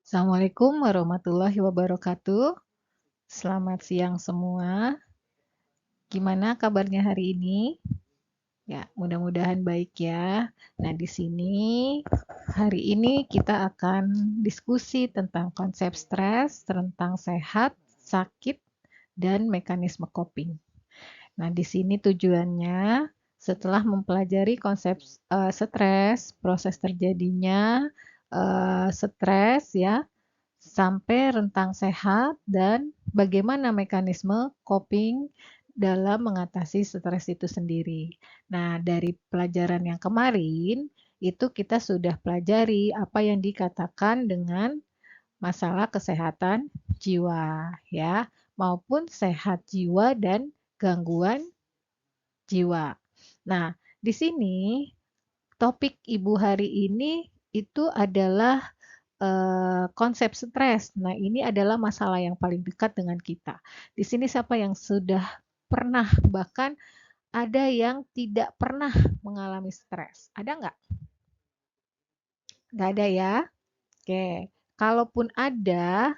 Assalamualaikum warahmatullahi wabarakatuh. Selamat siang semua. Gimana kabarnya hari ini? Ya, mudah-mudahan baik ya. Nah, di sini hari ini kita akan diskusi tentang konsep stres, tentang sehat, sakit, dan mekanisme coping. Nah, di sini tujuannya setelah mempelajari konsep stres, proses terjadinya stres ya, sampai rentang sehat dan bagaimana mekanisme coping dalam mengatasi stres itu sendiri. Nah, dari pelajaran yang kemarin itu kita sudah pelajari apa yang dikatakan dengan masalah kesehatan jiwa ya, maupun sehat jiwa dan gangguan jiwa. Nah, di sini topik Ibu hari ini itu adalah konsep stres. Nah, ini adalah masalah yang paling dekat dengan kita. Di sini siapa yang sudah pernah, bahkan ada yang tidak pernah mengalami stres? Ada nggak? Nggak ada ya? Oke. Kalaupun ada,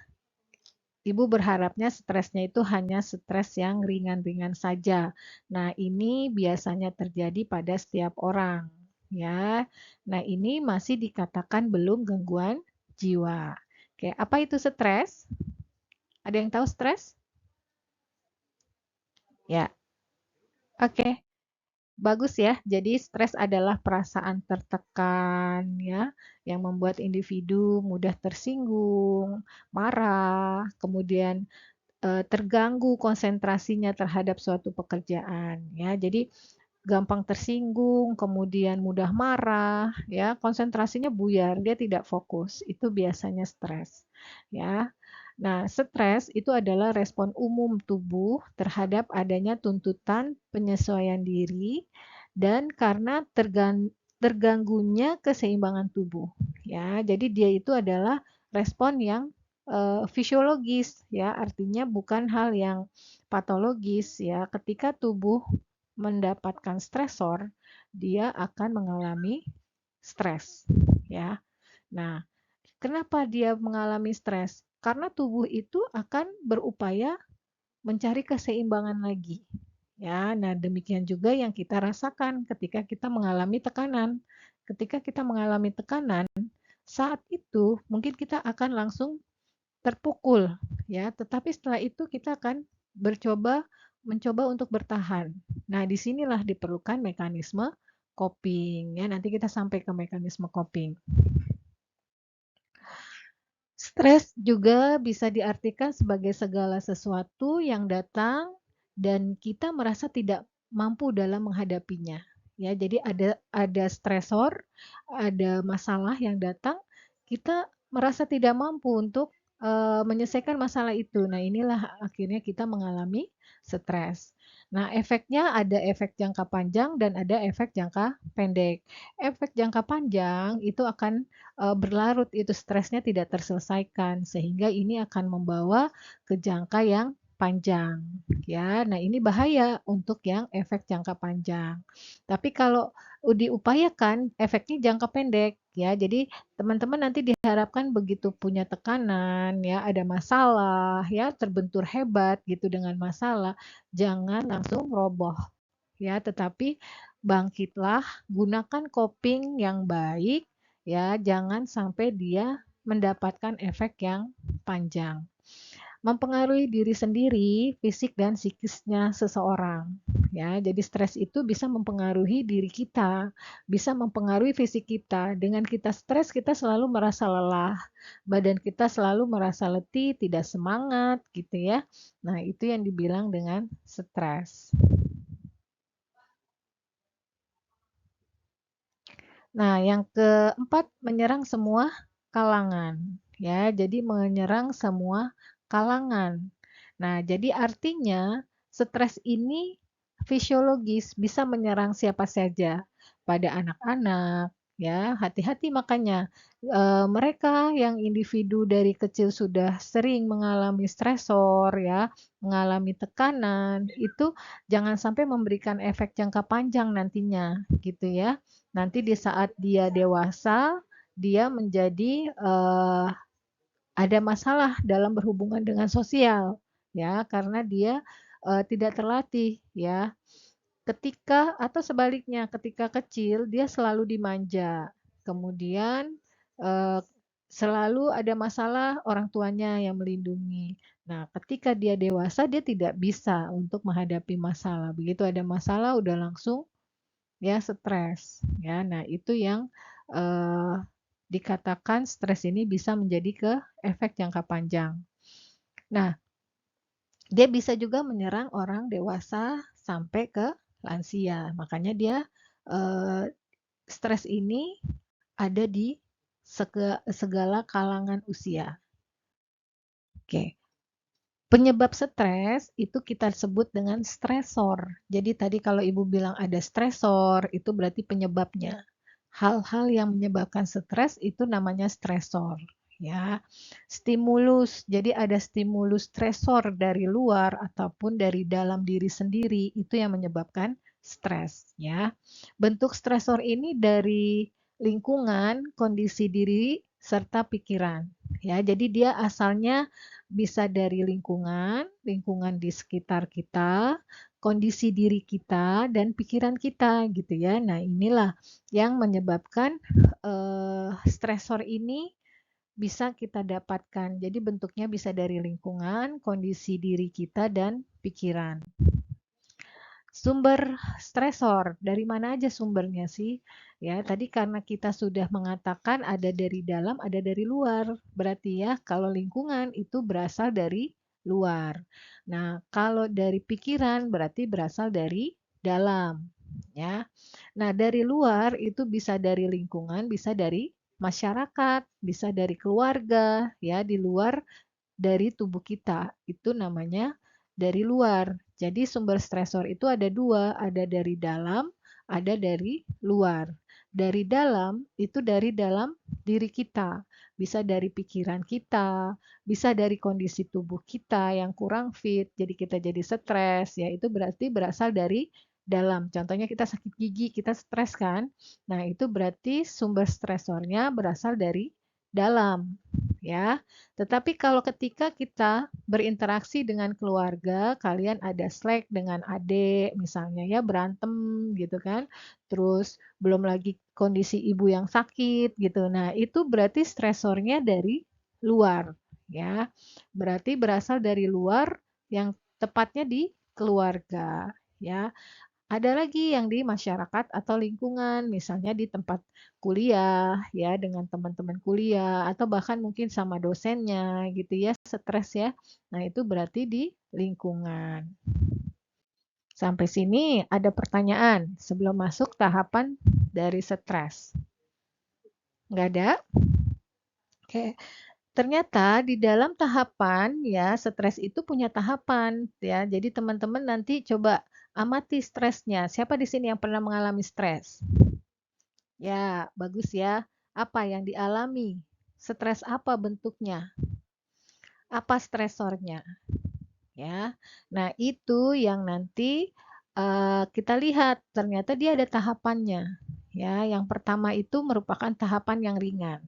Ibu berharapnya stresnya itu hanya stres yang ringan-ringan saja. Nah, ini biasanya terjadi pada setiap orang, ya. Nah, ini masih dikatakan belum gangguan jiwa. Oke, apa itu stres? Ada yang tahu stres? Ya, oke. Bagus ya. Jadi stres adalah perasaan tertekan ya, yang membuat individu mudah tersinggung, marah, kemudian terganggu konsentrasinya terhadap suatu pekerjaan ya. Jadi gampang tersinggung, kemudian mudah marah ya, konsentrasinya buyar, dia tidak fokus. Itu biasanya stres ya. Nah, stres itu adalah respon umum tubuh terhadap adanya tuntutan penyesuaian diri dan karena terganggunya keseimbangan tubuh. Ya, jadi dia itu adalah respon yang fisiologis ya, artinya bukan hal yang patologis ya. Ketika tubuh mendapatkan stresor, dia akan mengalami stres ya. Nah, kenapa dia mengalami stres? Karena tubuh itu akan berupaya mencari keseimbangan lagi. Ya, nah demikian juga yang kita rasakan ketika kita mengalami tekanan. Ketika kita mengalami tekanan, saat itu mungkin kita akan langsung terpukul, ya. Tetapi setelah itu kita akan mencoba untuk bertahan. Nah, disinilah diperlukan mekanisme coping, ya. Nanti kita sampai ke mekanisme coping. Stres juga bisa diartikan sebagai segala sesuatu yang datang dan kita merasa tidak mampu dalam menghadapinya. Ya, jadi ada stresor, ada masalah yang datang, kita merasa tidak mampu untuk menyelesaikan masalah itu. Nah, inilah akhirnya kita mengalami stres. Nah, efeknya ada efek jangka panjang dan ada efek jangka pendek. Efek jangka panjang itu akan berlarut, itu stresnya tidak terselesaikan sehingga ini akan membawa ke jangka yang panjang ya. Nah, ini bahaya untuk yang efek jangka panjang. Tapi kalau diupayakan efeknya jangka pendek ya. Jadi teman-teman nanti diharapkan begitu punya tekanan ya, ada masalah ya, terbentur hebat gitu dengan masalah, jangan langsung roboh ya, tetapi bangkitlah, gunakan coping yang baik ya, jangan sampai dia mendapatkan efek yang panjang. Mempengaruhi diri sendiri, fisik dan psikisnya seseorang. Ya, jadi stres itu bisa mempengaruhi diri kita, bisa mempengaruhi fisik kita. Dengan kita stres, kita selalu merasa lelah, badan kita selalu merasa letih, tidak semangat, gitu ya. Nah, itu yang dibilang dengan stres. Nah, yang keempat menyerang semua kalangan, ya. Jadi menyerang semua kalangan. Nah, jadi artinya stres ini fisiologis bisa menyerang siapa saja, pada anak-anak, ya. Hati-hati makanya mereka yang individu dari kecil sudah sering mengalami stresor, ya, mengalami tekanan, itu jangan sampai memberikan efek jangka panjang nantinya, gitu ya. Nanti di saat dia dewasa, dia menjadi ada masalah dalam berhubungan dengan sosial, ya, karena dia tidak terlatih, ya. Ketika atau sebaliknya, ketika kecil dia selalu dimanja, kemudian eh, selalu ada masalah orang tuanya yang melindungi. Nah, ketika dia dewasa dia tidak bisa untuk menghadapi masalah. Begitu ada masalah udah langsung ya stres, ya. Nah, itu yang eh, dikatakan stres ini bisa menjadi ke efek jangka panjang. Nah, dia bisa juga menyerang orang dewasa sampai ke lansia. Makanya dia eh, stres ini ada di segala kalangan usia. Oke. Penyebab stres itu kita sebut dengan stresor. Jadi tadi kalau Ibu bilang ada stresor, itu berarti penyebabnya. Hal-hal yang menyebabkan stres itu namanya stresor, ya. Stimulus, jadi ada stimulus stresor dari luar ataupun dari dalam diri sendiri itu yang menyebabkan stres, ya. Bentuk stresor ini dari lingkungan, kondisi diri serta pikiran, ya. Jadi dia asalnya bisa dari lingkungan, lingkungan di sekitar kita, kondisi diri kita dan pikiran kita gitu ya. Nah, inilah yang menyebabkan stresor ini bisa kita dapatkan. Jadi bentuknya bisa dari lingkungan, kondisi diri kita dan pikiran. Sumber stresor, dari mana aja sumbernya sih? Ya, tadi karena kita sudah mengatakan ada dari dalam, ada dari luar. Berarti ya, kalau lingkungan itu berasal dari luar. Nah, kalau dari pikiran berarti berasal dari dalam, ya. Nah, dari luar itu bisa dari lingkungan, bisa dari masyarakat, bisa dari keluarga, ya, di luar dari tubuh kita. Itu namanya dari luar. Jadi sumber stresor itu ada dua, ada dari dalam, ada dari luar. Dari dalam itu dari dalam diri kita, bisa dari pikiran kita, bisa dari kondisi tubuh kita yang kurang fit, jadi kita jadi stres, ya itu berarti berasal dari dalam. Contohnya kita sakit gigi, kita stres kan? Nah, itu berarti sumber stresornya berasal dari dalam, ya. Tetapi kalau ketika kita berinteraksi dengan keluarga, kalian ada slack dengan adik misalnya ya berantem gitu kan. Terus belum lagi kondisi ibu yang sakit gitu. Nah, itu berarti stresornya dari luar ya. Berarti berasal dari luar yang tepatnya di keluarga ya. Ada lagi yang di masyarakat atau lingkungan, misalnya di tempat kuliah ya dengan teman-teman kuliah atau bahkan mungkin sama dosennya gitu ya, stres ya. Nah, itu berarti di lingkungan. Sampai sini ada pertanyaan sebelum masuk tahapan dari stres. Nggak ada? Oke. Ternyata di dalam tahapan ya stres itu punya tahapan ya. Jadi teman-teman nanti coba amati stresnya. Siapa di sini yang pernah mengalami stres? Ya, bagus ya. Apa yang dialami? Stres apa bentuknya? Apa stresornya? Ya. Nah, itu yang nanti kita lihat. Ternyata dia ada tahapannya. Ya, yang pertama itu merupakan tahapan yang ringan.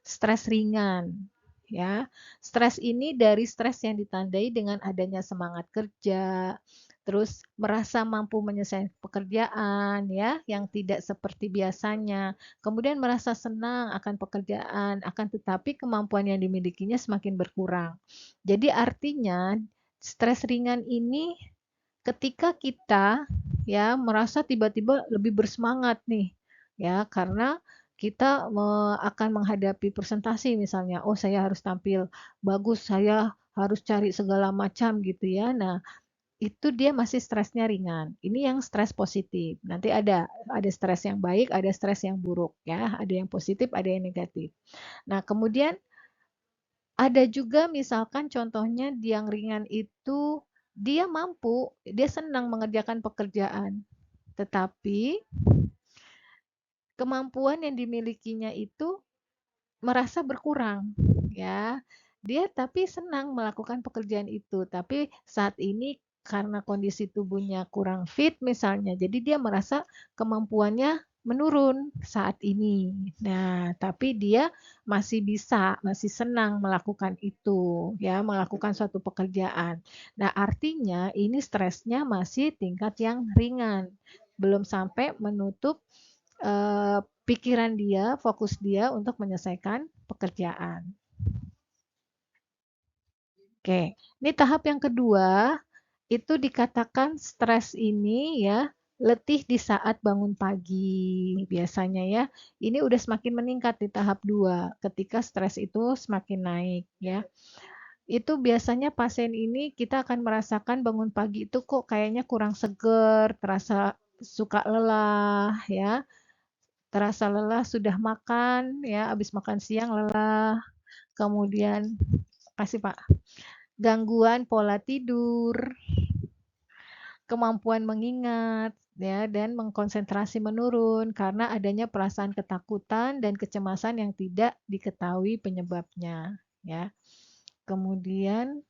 Stres ringan. Ya, stres ini dari stres yang ditandai dengan adanya semangat kerja, terus merasa mampu menyelesaikan pekerjaan ya yang tidak seperti biasanya, kemudian merasa senang akan pekerjaan, akan tetapi kemampuan yang dimilikinya semakin berkurang. Jadi artinya stres ringan ini ketika kita ya merasa tiba-tiba lebih bersemangat nih ya karena kita akan menghadapi presentasi misalnya, oh saya harus tampil bagus, saya harus cari segala macam gitu ya. Nah, itu dia masih stresnya ringan. Ini yang stres positif. Nanti ada stres yang baik, ada stres yang buruk ya, ada yang positif, ada yang negatif. Nah, kemudian ada juga misalkan contohnya yang ringan itu dia mampu, dia senang mengerjakan pekerjaan, tetapi kemampuan yang dimilikinya itu merasa berkurang, ya. Dia tapi senang melakukan pekerjaan itu, tapi saat ini karena kondisi tubuhnya kurang fit misalnya, jadi dia merasa kemampuannya menurun saat ini. Nah, tapi dia masih senang melakukan itu, ya, melakukan suatu pekerjaan. Nah, artinya ini stresnya masih tingkat yang ringan, belum sampai menutup pikiran dia, fokus dia untuk menyelesaikan pekerjaan. Oke, ini tahap yang kedua, itu dikatakan stres ini ya letih di saat bangun pagi biasanya ya. Ini udah semakin meningkat di tahap 2 ketika stres itu semakin naik ya. Itu biasanya pasien ini kita akan merasakan bangun pagi itu kok kayaknya kurang seger, terasa suka lelah ya. Terasa lelah sudah makan ya, habis makan siang lelah. Kemudian kasih Pak, gangguan pola tidur, kemampuan mengingat, ya, dan mengkonsentrasi menurun karena adanya perasaan ketakutan dan kecemasan yang tidak diketahui penyebabnya, ya. Kemudian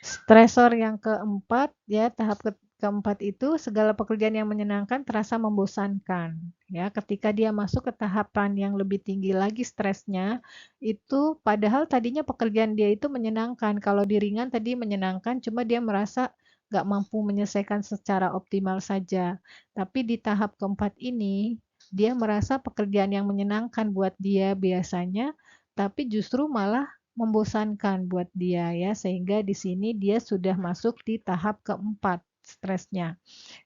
stresor yang keempat, ya, tahap keempat itu segala pekerjaan yang menyenangkan terasa membosankan. Ya, ketika dia masuk ke tahapan yang lebih tinggi lagi stresnya, itu padahal tadinya pekerjaan dia itu menyenangkan. Kalau di ringan tadi menyenangkan, cuma dia merasa nggak mampu menyelesaikan secara optimal saja. Tapi di tahap keempat ini, dia merasa pekerjaan yang menyenangkan buat dia biasanya, tapi justru malah membosankan buat dia ya, sehingga di sini dia sudah masuk di tahap keempat stresnya.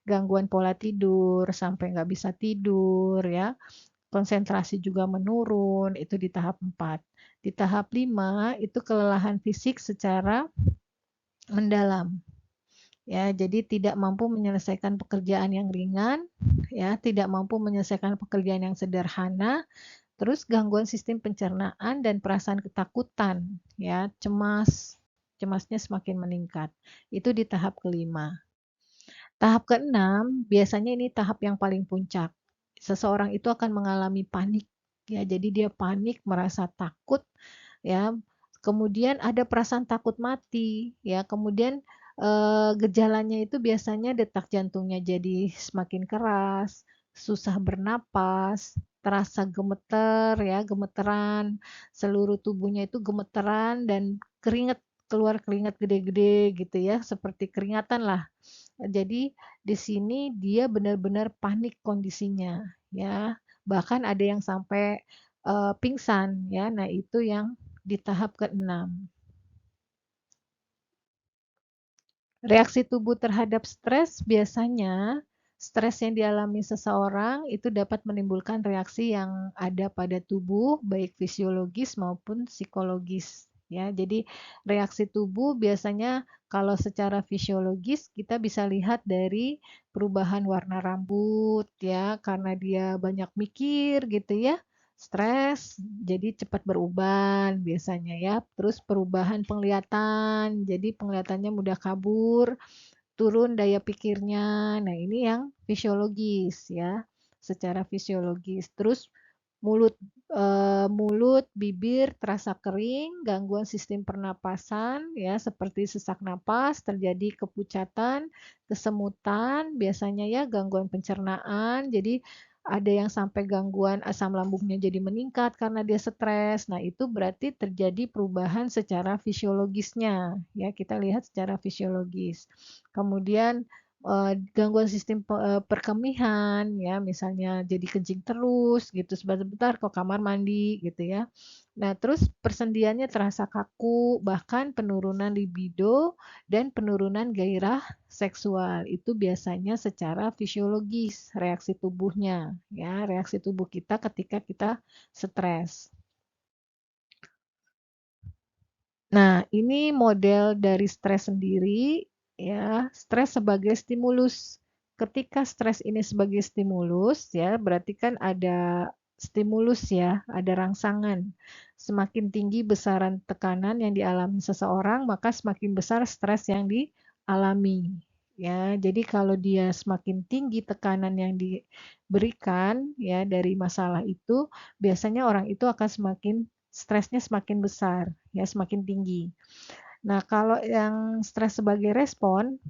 Gangguan pola tidur sampai nggak bisa tidur ya, konsentrasi juga menurun, itu di tahap 4. Di tahap 5 itu kelelahan fisik secara mendalam. Ya, jadi tidak mampu menyelesaikan pekerjaan yang ringan, ya, tidak mampu menyelesaikan pekerjaan yang sederhana, terus gangguan sistem pencernaan dan perasaan ketakutan, ya, cemasnya semakin meningkat. Itu di tahap kelima. Tahap keenam, biasanya ini tahap yang paling puncak. Seseorang itu akan mengalami panik, ya, jadi dia panik, merasa takut, ya. Kemudian ada perasaan takut mati, ya. Kemudian gejalanya itu biasanya detak jantungnya jadi semakin keras, susah bernapas, terasa gemeter ya, gemeteran, seluruh tubuhnya itu gemeteran dan keringat keluar keringat gede-gede gitu ya, seperti keringatan lah. Jadi di sini dia benar-benar panik kondisinya ya. Bahkan ada yang sampai pingsan ya. Nah, itu yang di tahap keenam. Reaksi tubuh terhadap stres biasanya stres yang dialami seseorang itu dapat menimbulkan reaksi yang ada pada tubuh baik fisiologis maupun psikologis ya. Jadi reaksi tubuh biasanya kalau secara fisiologis kita bisa lihat dari perubahan warna rambut ya karena dia banyak mikir gitu ya. Stres jadi cepat beruban biasanya ya. Terus perubahan penglihatan, jadi penglihatannya mudah kabur, turun daya pikirnya. Nah, ini yang fisiologis ya, secara fisiologis. Terus mulut mulut, bibir terasa kering, gangguan sistem pernapasan ya seperti sesak napas, terjadi kepucatan, kesemutan, biasanya ya gangguan pencernaan. Jadi ada yang sampai gangguan asam lambungnya jadi meningkat karena dia stres. Nah, itu berarti terjadi perubahan secara fisiologisnya ya, kita lihat secara fisiologis. Kemudian gangguan sistem perkemihan ya, misalnya jadi kencing terus gitu, sebentar-bentar ke kamar mandi gitu ya. Nah, terus persendiannya terasa kaku, bahkan penurunan libido dan penurunan gairah seksual. Itu biasanya secara fisiologis reaksi tubuhnya ya, reaksi tubuh kita ketika kita stres. Nah, ini model dari stres sendiri ya, stres sebagai stimulus. Ketika stres ini sebagai stimulus ya, berarti kan ada stimulus ya, ada rangsangan. Semakin tinggi besaran tekanan yang dialami seseorang, maka semakin besar stres yang dialami. Ya, jadi kalau dia semakin tinggi tekanan yang diberikan ya dari masalah itu, biasanya orang itu akan semakin stresnya semakin besar, ya semakin tinggi. Nah, kalau yang stres sebagai respon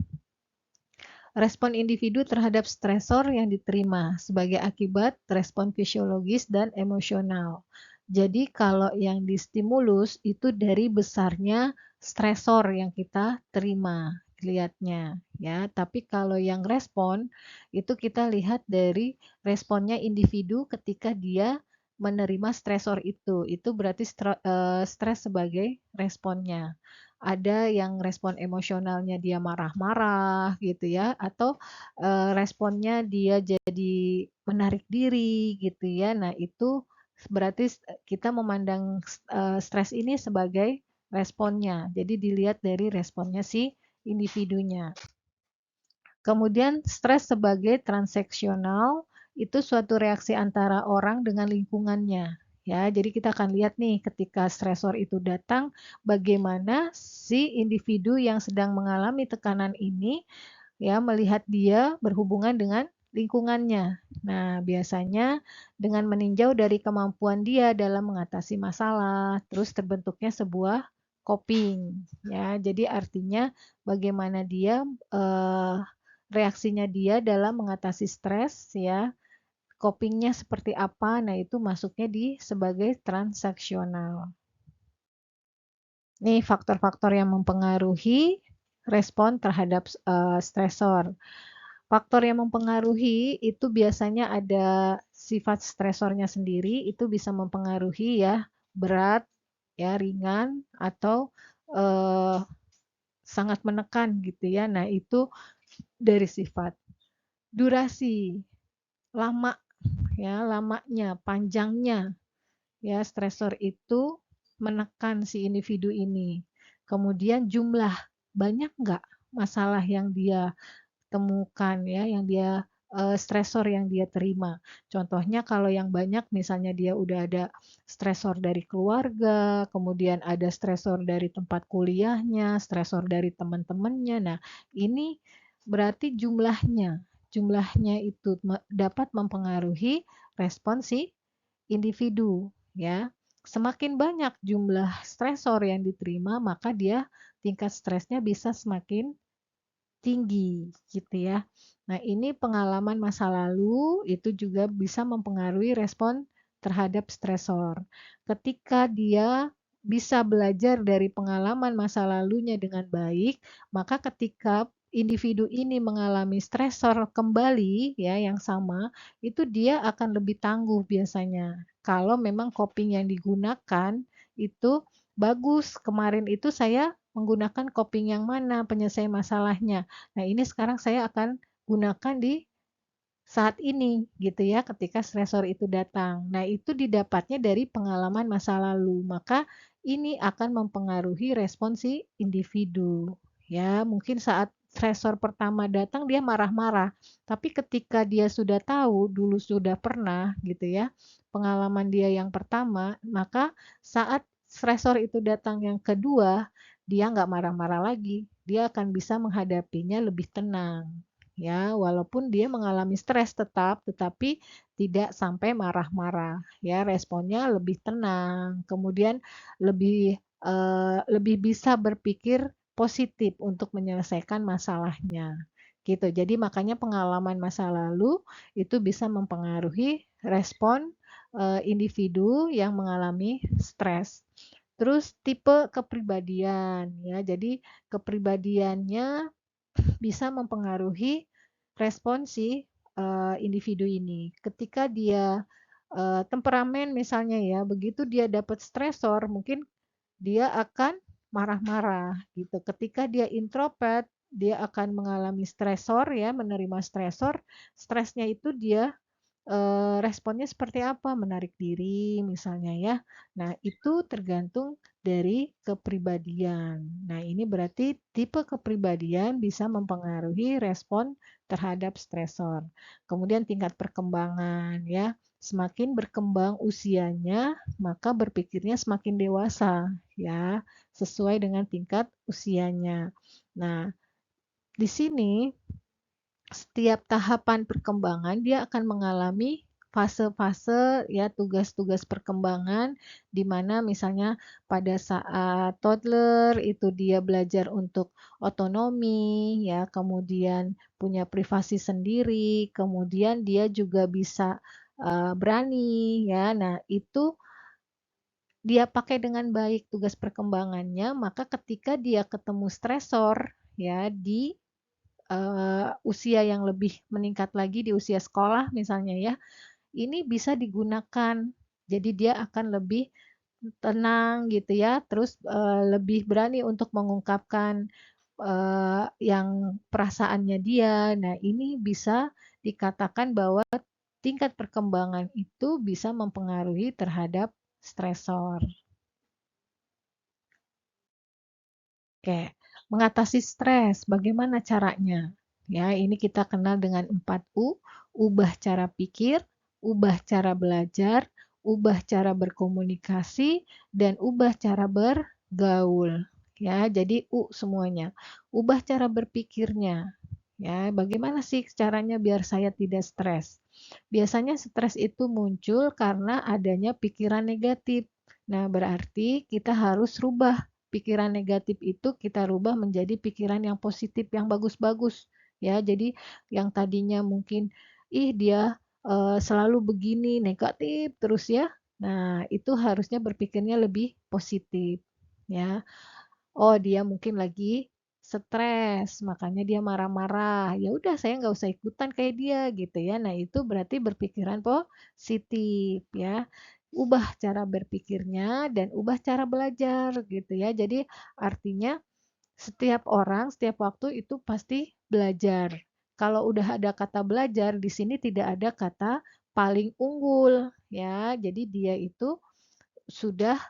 individu terhadap stresor yang diterima sebagai akibat respon fisiologis dan emosional. Jadi kalau yang distimulus itu dari besarnya stresor yang kita terima lihatnya ya. Tapi kalau yang respon itu kita lihat dari responnya individu ketika dia menerima stresor itu. Itu berarti stres sebagai responnya. Ada yang respon emosionalnya dia marah-marah gitu ya, atau responnya dia jadi menarik diri gitu ya. Nah, itu berarti kita memandang stres ini sebagai responnya. Jadi dilihat dari responnya si individunya. Kemudian stres sebagai transaksional itu suatu reaksi antara orang dengan lingkungannya. Ya, jadi kita akan lihat nih ketika stresor itu datang, bagaimana si individu yang sedang mengalami tekanan ini ya melihat dia berhubungan dengan lingkungannya. Nah, biasanya dengan meninjau dari kemampuan dia dalam mengatasi masalah, terus terbentuknya sebuah coping ya. Jadi artinya bagaimana dia reaksinya dia dalam mengatasi stres ya, copingnya seperti apa, nah itu masuknya di sebagai transaksional. Nih faktor-faktor yang mempengaruhi respon terhadap stresor. Faktor yang mempengaruhi itu biasanya ada sifat stresornya sendiri, itu bisa mempengaruhi ya berat, ya ringan, atau eh, sangat menekan gitu ya. Nah itu dari sifat. Durasi, lama ya, lamanya, panjangnya ya stresor itu menekan si individu ini. Kemudian jumlah, banyak nggak masalah yang dia temukan ya, yang dia stresor yang dia terima. Contohnya kalau yang banyak misalnya dia udah ada stresor dari keluarga, kemudian ada stresor dari tempat kuliahnya, stresor dari teman-temannya. Nah, ini berarti jumlahnya itu dapat mempengaruhi respon si individu ya. Semakin banyak jumlah stresor yang diterima, maka dia tingkat stresnya bisa semakin tinggi gitu ya. Nah, ini pengalaman masa lalu itu juga bisa mempengaruhi respon terhadap stresor. Ketika dia bisa belajar dari pengalaman masa lalunya dengan baik, maka ketika individu ini mengalami stresor kembali ya yang sama, itu dia akan lebih tangguh biasanya. Kalau memang coping yang digunakan itu bagus. Kemarin itu saya menggunakan coping yang mana penyelesaian masalahnya. Nah, ini sekarang saya akan gunakan di saat ini gitu ya ketika stresor itu datang. Nah, itu didapatnya dari pengalaman masa lalu. Maka ini akan mempengaruhi respon si individu. Ya, mungkin saat stresor pertama datang dia marah-marah, tapi ketika dia sudah tahu dulu sudah pernah gitu ya, pengalaman dia yang pertama, maka saat stresor itu datang yang kedua, dia nggak marah-marah lagi. Dia akan bisa menghadapinya lebih tenang ya walaupun dia mengalami stres tetap tetapi tidak sampai marah-marah ya responnya lebih tenang kemudian lebih bisa berpikir positif untuk menyelesaikan masalahnya gitu jadi makanya pengalaman masa lalu itu bisa mempengaruhi respon individu yang mengalami stres. Terus tipe kepribadian ya jadi kepribadiannya bisa mempengaruhi respon si individu ini. Ketika dia temperamen misalnya ya, begitu dia dapat stresor, mungkin dia akan marah-marah gitu. Ketika dia introvert, dia akan mengalami stresor ya, menerima stresor. Stresnya itu dia responnya seperti apa, menarik diri misalnya ya. Nah, itu tergantung dari kepribadian. Nah, ini berarti tipe kepribadian bisa mempengaruhi respon terhadap stresor. Kemudian tingkat perkembangan ya. Semakin berkembang usianya, maka berpikirnya semakin dewasa ya, sesuai dengan tingkat usianya. Nah, di sini setiap tahapan perkembangan dia akan mengalami fase-fase ya tugas-tugas perkembangan di mana misalnya pada saat toddler itu dia belajar untuk otonomi ya, kemudian punya privasi sendiri, kemudian dia juga bisa berani ya. Nah, itu dia pakai dengan baik tugas perkembangannya, maka ketika dia ketemu stresor ya di usia yang lebih meningkat lagi di usia sekolah misalnya ya, ini bisa digunakan. Jadi dia akan lebih tenang gitu ya, terus lebih berani untuk mengungkapkan yang perasaannya dia. Nah, ini bisa dikatakan bahwa tingkat perkembangan itu bisa mempengaruhi terhadap stresor. Oke, mengatasi stres, bagaimana caranya? Ya, ini kita kenal dengan 4U, ubah cara pikir, ubah cara belajar, ubah cara berkomunikasi, dan ubah cara bergaul. Ya, jadi U semuanya. Ubah cara berpikirnya. Ya, bagaimana sih caranya biar saya tidak stres? Biasanya stres itu muncul karena adanya pikiran negatif. Nah, berarti kita harus rubah pikiran negatif itu kita rubah menjadi pikiran yang positif, yang bagus-bagus. Ya, jadi yang tadinya mungkin ih dia selalu begini negatif terus ya. Nah, itu harusnya berpikirnya lebih positif. Ya, oh dia mungkin lagi stres, makanya dia marah-marah. Ya udah saya nggak usah ikutan kayak dia gitu ya. Nah itu berarti berpikiran positif ya. Ubah cara berpikirnya dan ubah cara belajar gitu ya. Jadi artinya setiap orang, setiap waktu itu pasti belajar. Kalau udah ada kata belajar, di sini tidak ada kata paling unggul ya. Jadi dia itu sudah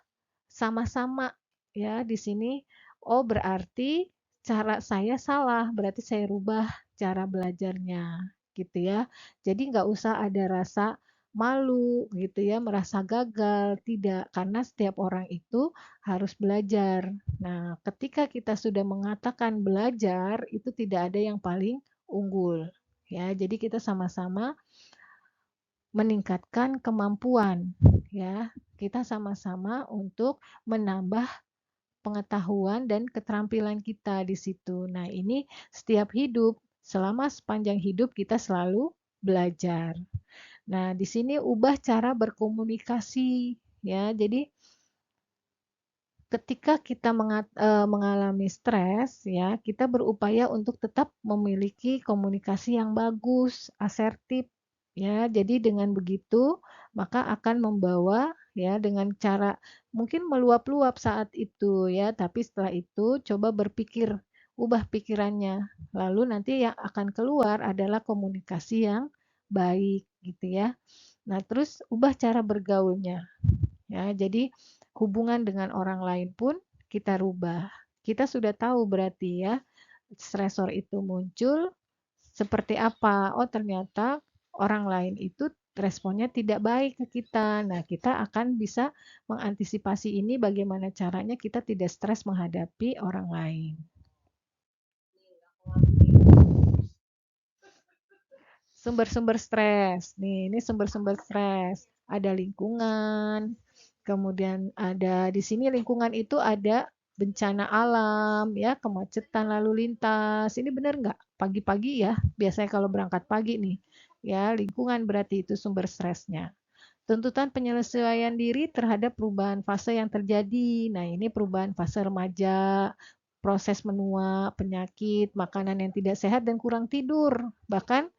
sama-sama ya di sini. Oh, berarti cara saya salah, berarti saya rubah cara belajarnya gitu ya. Jadi nggak usah ada rasa malu gitu ya, merasa gagal, tidak, karena setiap orang itu harus belajar. Nah, ketika kita sudah mengatakan belajar, itu tidak ada yang paling unggul. Ya, jadi kita sama-sama meningkatkan kemampuan ya. Kita sama-sama untuk menambah pengetahuan dan keterampilan kita di situ. Nah, ini setiap hidup, selama sepanjang hidup kita selalu belajar. Nah, di sini ubah cara berkomunikasi ya. Jadi ketika kita mengalami stres ya, kita berupaya untuk tetap memiliki komunikasi yang bagus, asertif ya. Jadi dengan begitu maka akan membawa ya dengan cara mungkin meluap-luap saat itu ya, tapi setelah itu coba berpikir, ubah pikirannya. Lalu nanti yang akan keluar adalah komunikasi yang baik gitu ya. Nah, terus ubah cara bergaulnya. Ya, jadi hubungan dengan orang lain pun kita rubah. Kita sudah tahu berarti ya, stresor itu muncul seperti apa. Oh, ternyata orang lain itu responnya tidak baik ke kita. Nah, kita akan bisa mengantisipasi ini bagaimana caranya kita tidak stres menghadapi orang lain. Sumber-sumber stres. Nih, ini sumber-sumber stres. Ada lingkungan, kemudian ada di sini lingkungan itu ada bencana alam, ya, kemacetan lalu lintas. Ini benar nggak? Pagi-pagi ya, biasanya kalau berangkat pagi nih, ya, lingkungan berarti itu sumber stresnya. Tuntutan penyelesaian diri terhadap perubahan fase yang terjadi. Nah, ini perubahan fase remaja, proses menua, penyakit, makanan yang tidak sehat dan kurang tidur. Bahkan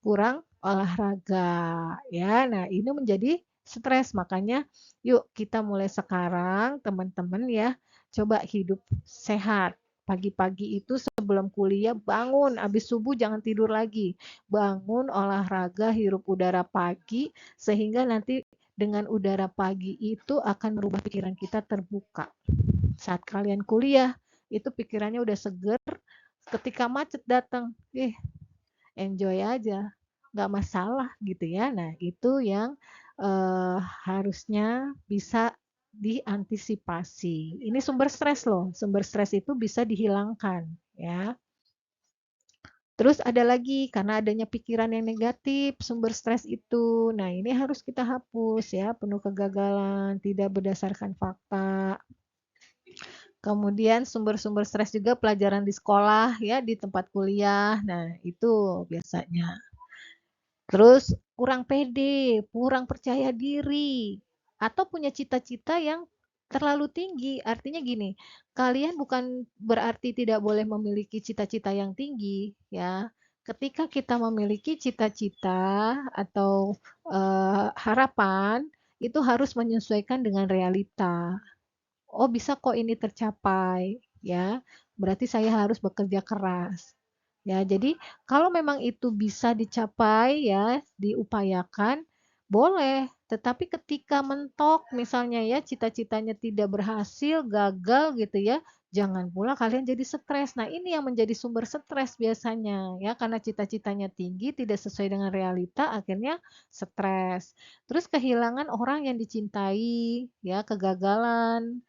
kurang olahraga ya. Nah, ini menjadi stres. Makanya yuk kita mulai sekarang teman-teman ya, coba hidup sehat. Pagi-pagi itu sebelum kuliah bangun, habis subuh jangan tidur lagi. Bangun, olahraga, hirup udara pagi sehingga nanti dengan udara pagi itu akan merubah pikiran kita terbuka. Saat kalian kuliah, itu pikirannya udah seger. Ketika macet datang, enjoy aja, nggak masalah gitu ya. Nah, itu yang harusnya bisa diantisipasi. Ini sumber stres loh, sumber stres itu bisa dihilangkan ya. Terus ada lagi karena adanya pikiran yang negatif, sumber stres itu. Nah, ini harus kita hapus ya, penuh kegagalan, tidak berdasarkan fakta. Kemudian sumber-sumber stres juga pelajaran di sekolah ya, di tempat kuliah. Nah, itu biasanya. Terus kurang pede, kurang percaya diri, atau punya cita-cita yang terlalu tinggi. Artinya gini, kalian bukan berarti tidak boleh memiliki cita-cita yang tinggi, ya. Ketika kita memiliki cita-cita atau harapan, itu harus menyesuaikan dengan realita. Oh, bisa kok ini tercapai, ya. Berarti saya harus bekerja keras. Ya, jadi kalau memang itu bisa dicapai ya, diupayakan, boleh. Tetapi ketika mentok misalnya ya cita-citanya tidak berhasil, gagal gitu ya, jangan pula kalian jadi stres. Nah, ini yang menjadi sumber stres biasanya ya, karena cita-citanya tinggi, tidak sesuai dengan realita, akhirnya stres. Terus kehilangan orang yang dicintai, ya, kegagalan,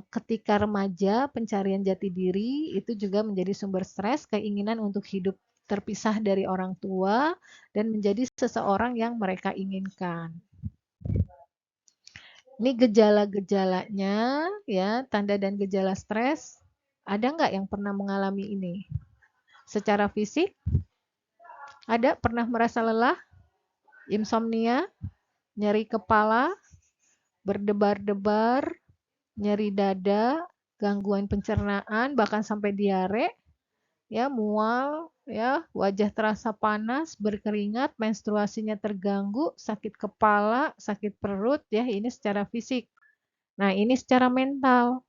ketika remaja pencarian jati diri itu juga menjadi sumber stres, keinginan untuk hidup terpisah dari orang tua dan menjadi seseorang yang mereka inginkan. Ini gejala-gejalanya ya, tanda dan gejala stres. Ada nggak yang pernah mengalami ini? Secara fisik, ada pernah merasa lelah, insomnia, nyeri kepala, berdebar-debar, nyeri dada, gangguan pencernaan, bahkan sampai diare, ya, mual, ya, wajah terasa panas, berkeringat, menstruasinya terganggu, sakit kepala, sakit perut, ya, ini secara fisik. Nah, ini secara mental.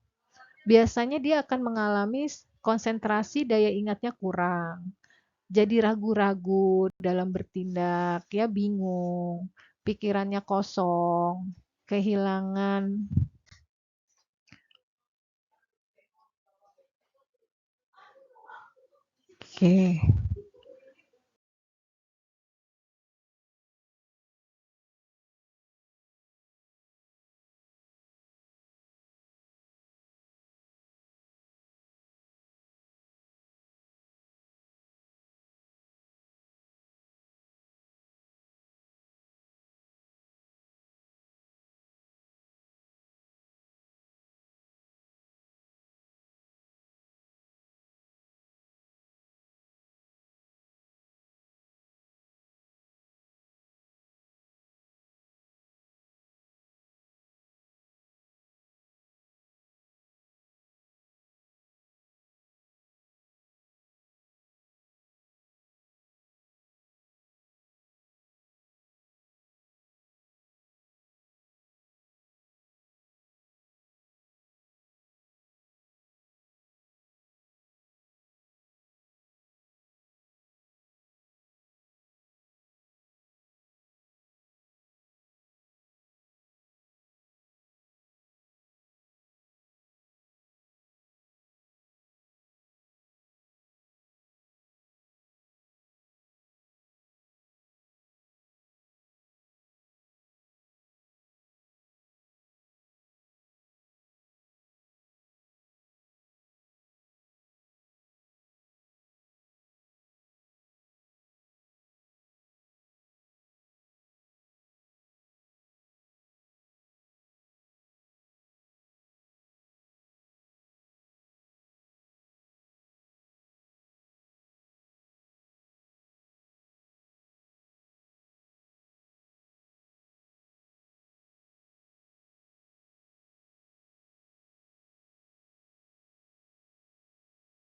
Biasanya dia akan mengalami konsentrasi, daya ingatnya kurang. Jadi ragu-ragu dalam bertindak, ya, bingung, pikirannya kosong, kehilangan. Oke.